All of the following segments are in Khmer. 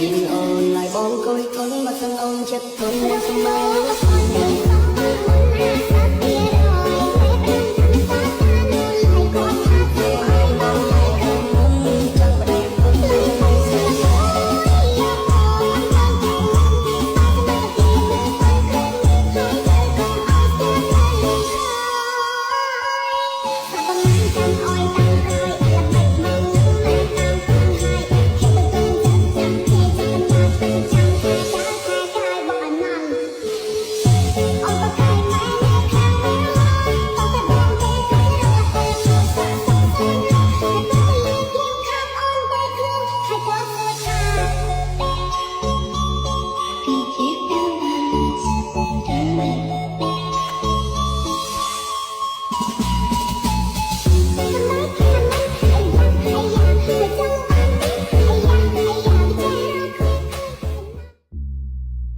nhìn ôn lại bóng côi con mà thân ông chết thôn đã không mai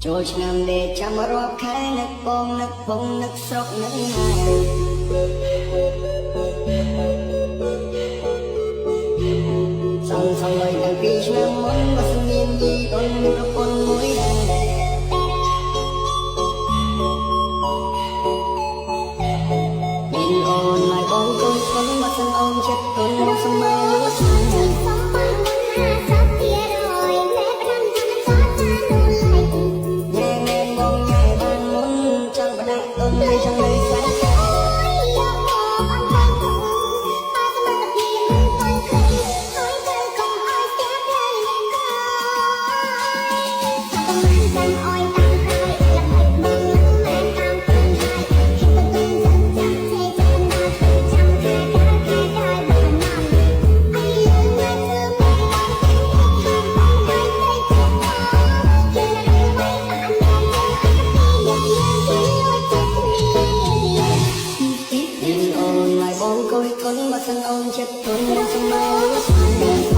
ចូលឆ្នាំនេះចាំរាប់ខែនឹកបងនឹកបងនឹកស្រុកនឹកណាសងសងលុយតាំងពីឆ្នាំមុនបើស្មានយីអូនមានប្រពន្ធមួយដែរមានអូនlạiបងកូនស្រីមកសឹងអូនចិត្តអូនមកស្មើលួចបងកូនមកសឹងអូនចិត្តអូនមកស្មើ